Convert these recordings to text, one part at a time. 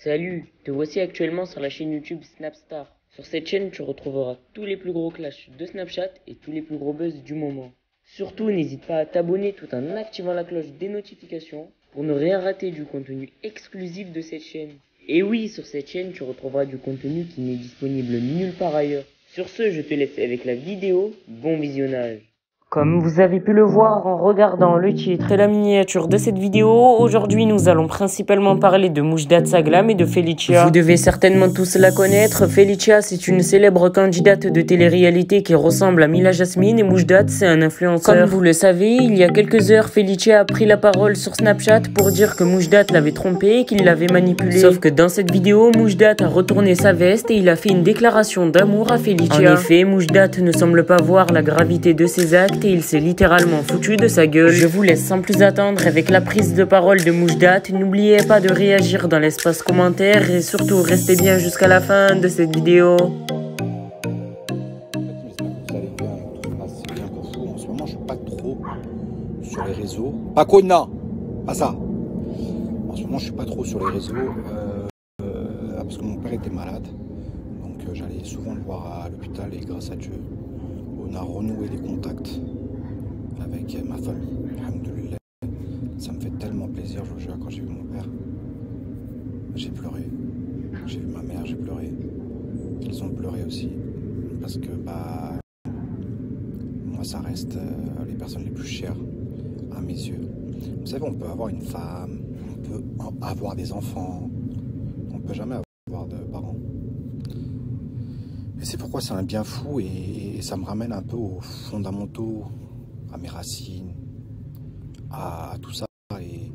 Salut, te voici actuellement sur la chaîne YouTube Snapstar. Sur cette chaîne, tu retrouveras tous les plus gros clashs de Snapchat et tous les plus gros buzz du moment. Surtout, n'hésite pas à t'abonner tout en activant la cloche des notifications pour ne rien rater du contenu exclusif de cette chaîne. Et oui, sur cette chaîne, tu retrouveras du contenu qui n'est disponible nulle part ailleurs. Sur ce, je te laisse avec la vidéo. Bon visionnage. Comme vous avez pu le voir en regardant le titre et la miniature de cette vidéo, aujourd'hui nous allons principalement parler de Moujdat Saglam et de Felicia. Vous devez certainement tous la connaître. Felicia, c'est une célèbre candidate de télé-réalité qui ressemble à Mila Jasmine et Moujdat, c'est un influenceur. Comme vous le savez, il y a quelques heures, Felicia a pris la parole sur Snapchat pour dire que Moujdat l'avait trompé et qu'il l'avait manipulé. Sauf que dans cette vidéo, Moujdat a retourné sa veste et il a fait une déclaration d'amour à Felicia. En effet, Moujdat ne semble pas voir la gravité de ses actes et il s'est littéralement foutu de sa gueule. Je vous laisse sans plus attendre avec la prise de parole de Moujdat. N'oubliez pas de réagir dans l'espace commentaire et surtout restez bien jusqu'à la fin de cette vidéo. Vous allez bien, tout se passe bien pour vous. En ce moment, je suis pas trop sur les réseaux. Pas Kona, pas ça. En ce moment, je suis pas trop sur les réseaux parce que mon père était malade. Donc, j'allais souvent le voir à l'hôpital et grâce à Dieu, on a renoué les contacts avec ma famille. Alhamdoulilah. Ça me fait tellement plaisir, je vous jure, quand j'ai vu mon père, j'ai pleuré. J'ai vu ma mère, j'ai pleuré. Ils ont pleuré aussi. Parce que, moi, ça reste les personnes les plus chères à mes yeux. Vous savez, on peut avoir une femme, on peut avoir des enfants, on ne peut jamais avoir de parents. Et c'est pourquoi c'est un bien fou et ça me ramène un peu aux fondamentaux, à mes racines, à tout ça. Et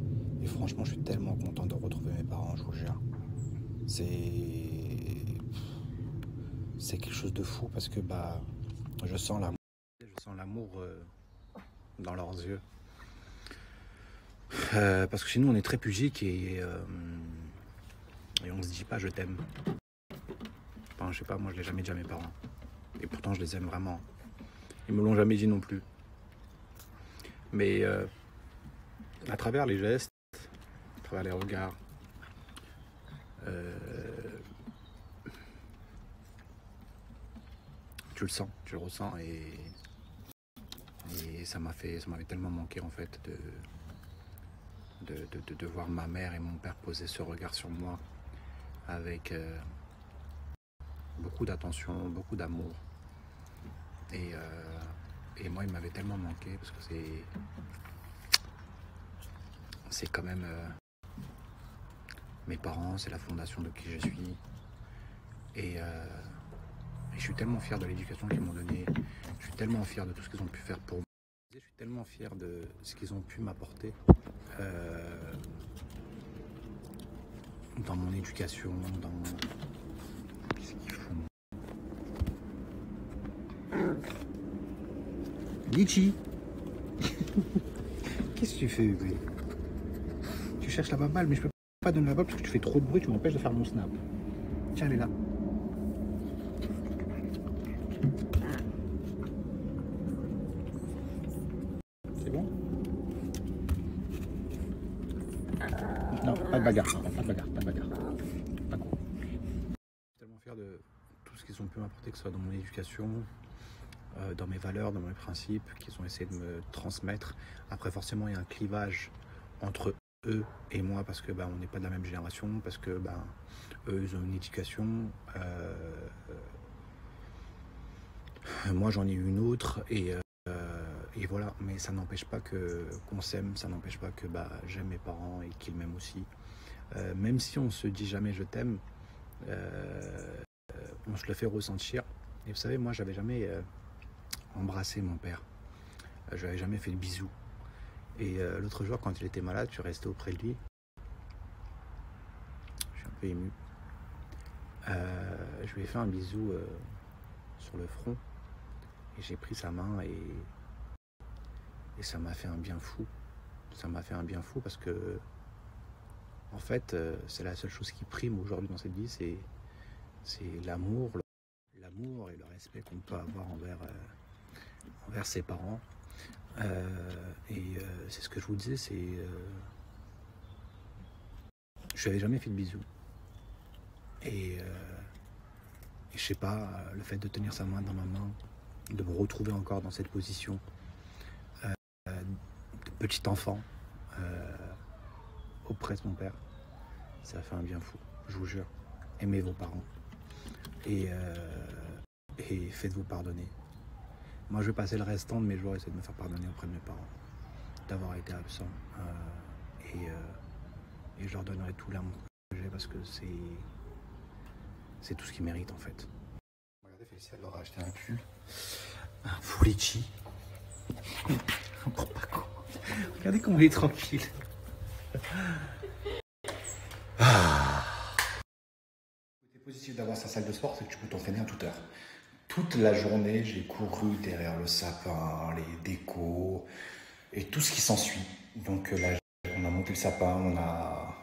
franchement, je suis tellement content de retrouver mes parents, je vous jure. C'est quelque chose de fou parce que je sens l'amour dans leurs yeux. Parce que chez nous on est très pudique et on se dit pas je t'aime. Enfin, je sais pas, moi je l'ai jamais dit à mes parents. Et pourtant je les aime vraiment. Ils me l'ont jamais dit non plus. Mais à travers les gestes, à travers les regards, tu le sens, tu le ressens et ça m'avait tellement manqué en fait de voir ma mère et mon père poser ce regard sur moi avec beaucoup d'attention, beaucoup d'amour. Et moi, il m'avait tellement manqué parce que c'est quand même mes parents, c'est la fondation de qui je suis. Et je suis tellement fier de l'éducation qu'ils m'ont donnée. Je suis tellement fier de tout ce qu'ils ont pu faire pour moi. Je suis tellement fier de ce qu'ils ont pu m'apporter dans mon éducation, dans ce qu'ils font. Litchi. Qu'est-ce que tu fais, Hugo? Tu cherches la baballe, mais je peux pas donner la baballe parce que tu fais trop de bruit, tu m'empêches de faire mon snap. Tiens, elle est là. C'est bon? Non, pas de bagarre, pas de bagarre, pas de bagarre. Pas cool. Je suis tellement fier de tout ce qu'ils ont pu m'apporter, que ce soit dans mon éducation, dans mes valeurs, dans mes principes, qu'ils ont essayé de me transmettre. Après, forcément, il y a un clivage entre eux et moi parce que on n'est pas de la même génération, parce que eux ils ont une éducation, moi j'en ai eu une autre et voilà. Mais ça n'empêche pas qu'on s'aime, ça n'empêche pas que j'aime mes parents et qu'ils m'aiment aussi. Même si on se dit jamais je t'aime, on se le fait ressentir. Et vous savez, moi j'avais jamais embrassé mon père, je n'avais jamais fait de bisous. Et l'autre jour, quand il était malade, je suis resté auprès de lui. Je suis un peu ému. Je lui ai fait un bisou sur le front. Et j'ai pris sa main et ça m'a fait un bien fou. Ça m'a fait un bien fou parce que, en fait, c'est la seule chose qui prime aujourd'hui dans cette vie, c'est l'amour et le respect qu'on peut avoir envers ses parents. C'est ce que je vous disais, je n'avais jamais fait de bisous. Et, je sais pas, le fait de tenir sa main dans ma main, de me retrouver encore dans cette position de petit enfant auprès de mon père, ça fait un bien fou, je vous jure. Aimez vos parents et faites-vous pardonner. Moi, je vais passer le restant de mes jours à essayer de me faire pardonner auprès de mes parents d'avoir été absent. Et je leur donnerai tout l'amour que j'ai parce que c'est tout ce qu'ils méritent en fait. Regardez, Félicie, elle leur a acheté un pull, un Fulici. Pour Paco. Regardez comment il est tranquille. Le côté positif d'avoir sa salle de sport, c'est que tu peux t'entraîner à toute heure. Toute la journée, j'ai couru derrière le sapin, les décos et tout ce qui s'ensuit. Donc là, on a monté le sapin, on a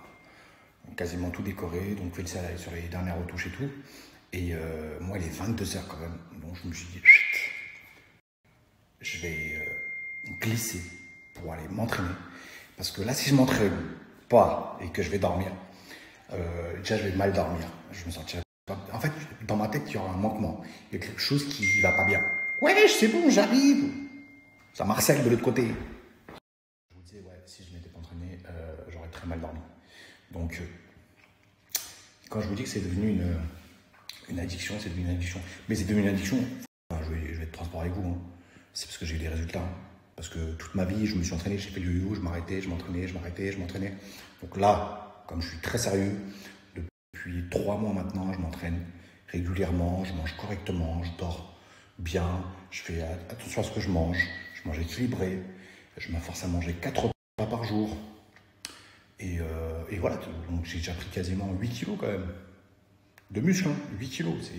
quasiment tout décoré. Donc Félicie, elle est sur les dernières retouches et tout. Et moi, il est 22h quand même. Donc je me suis dit, chut, je vais glisser pour aller m'entraîner. Parce que là, si je m'entraîne pas et que je vais dormir, déjà, je vais mal dormir. Je me sentirai pas... En fait, dans ma tête, il y aura un manquement. Il y a quelque chose qui va pas bien. Ouais, c'est bon, j'arrive. Ça m'harcèle de l'autre côté. Je vous disais, ouais, si je m'étais pas entraîné, j'aurais très mal dormi. Donc, quand je vous dis que c'est devenu une addiction, c'est devenu une addiction. Mais c'est devenu une addiction. Enfin, je vais être transparent avec vous. Hein. C'est parce que j'ai eu des résultats. Hein. Parce que toute ma vie, je me suis entraîné, j'ai fait le yo-yo, je m'arrêtais, je m'entraînais, je m'arrêtais, je m'entraînais. Donc là, comme je suis très sérieux, depuis 3 mois maintenant, je m'entraîne régulièrement, je mange correctement, je dors bien, je fais attention à ce que je mange équilibré, je m'efforce à manger 4 repas par jour. Et voilà, donc j'ai déjà pris quasiment 8 kilos quand même. De muscles, hein, 8 kilos,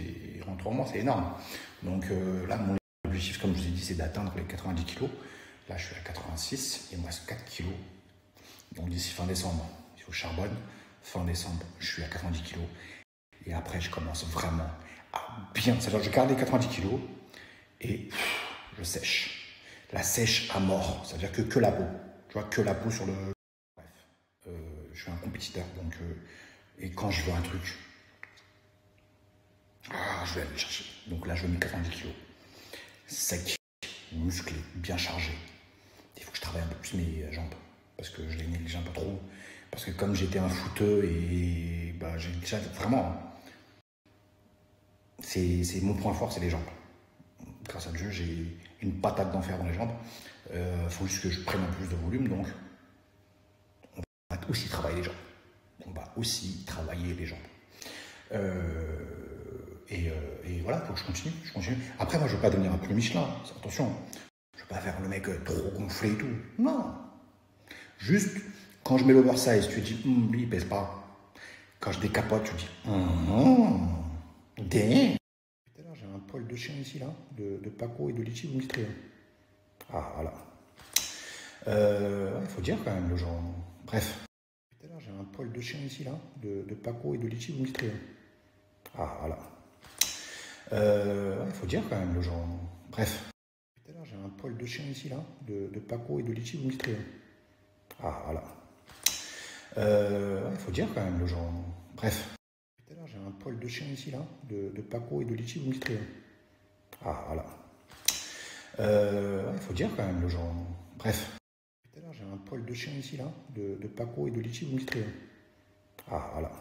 en 3 mois, c'est énorme. Donc là, mon objectif, comme je vous ai dit, c'est d'atteindre les 90 kilos. Là, je suis à 86, il me reste 4 kilos. Donc d'ici fin décembre, il faut charbonne. Fin décembre, je suis à 90 kilos. Et après, je commence vraiment à bien. C'est-à-dire, je garde les 90 kilos et je sèche. La sèche à mort. C'est-à-dire que la peau. Tu vois, que la peau sur le. Bref. Je suis un compétiteur. Donc, et quand je veux un truc, je vais aller le chercher. Donc là, je mets 90 kilos. Sec, musclé, bien chargé. Il faut que je travaille un peu plus mes jambes. Parce que je les néglige un peu trop. Parce que comme j'étais un footeux et bah, j'ai déjà vraiment. C'est mon point fort, c'est les jambes. Grâce à Dieu, j'ai une patate d'enfer dans les jambes. Faut juste que je prenne un peu plus de volume, donc on va aussi travailler les jambes. On va aussi travailler les jambes. Et voilà, faut que je continue. Après, moi, je ne veux pas devenir un peu le Michelin. Attention, je ne veux pas faire le mec trop gonflé et tout. Non. Juste, quand je mets l'oversize, tu dis, lui, il pèse pas. Quand je décapote, tu dis, damn. J'ai un poil de chien ici, là, de Paco et de Litchi, vous me dites rien. Ah, voilà. Il faut dire quand même, le genre. Bref. J'ai un poil de chien ici, là, de Paco et de Litchi, vous me dites rien. Ah, voilà. Il faut dire quand même, le genre. Bref. J'ai un poil de chien ici, là, de Paco et de Litchi, vous me dites rien. Ah, voilà. Il faut dire quand même, le genre. Bref. J'ai un poil de chien ici, là, de Paco et de Litchi, vous me dites rien. Ah, voilà. Il faut dire quand même, le genre. Bref. J'ai un poil de chien ici, là, de Paco et de Litchi, vous me dites rien. Ah, voilà.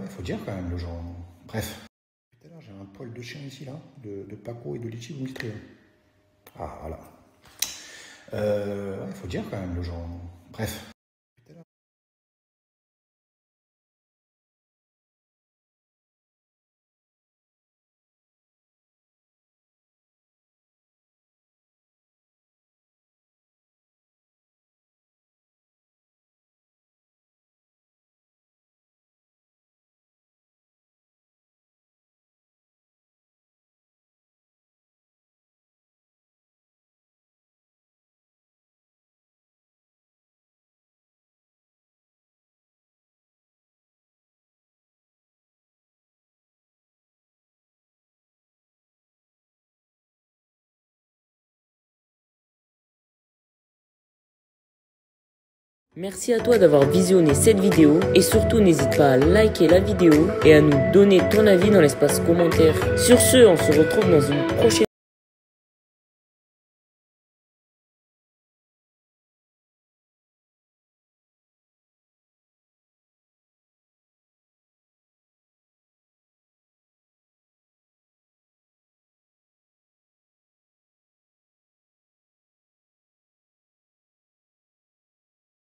Il faut dire quand même, le genre. Bref. J'ai un poil de chien ici, là, de Paco et de Litchi, vous me dites rien. Ah, voilà. Il faut dire quand même, le genre. Bref. Merci à toi d'avoir visionné cette vidéo et surtout n'hésite pas à liker la vidéo et à nous donner ton avis dans l'espace commentaire. Sur ce, on se retrouve dans une prochaine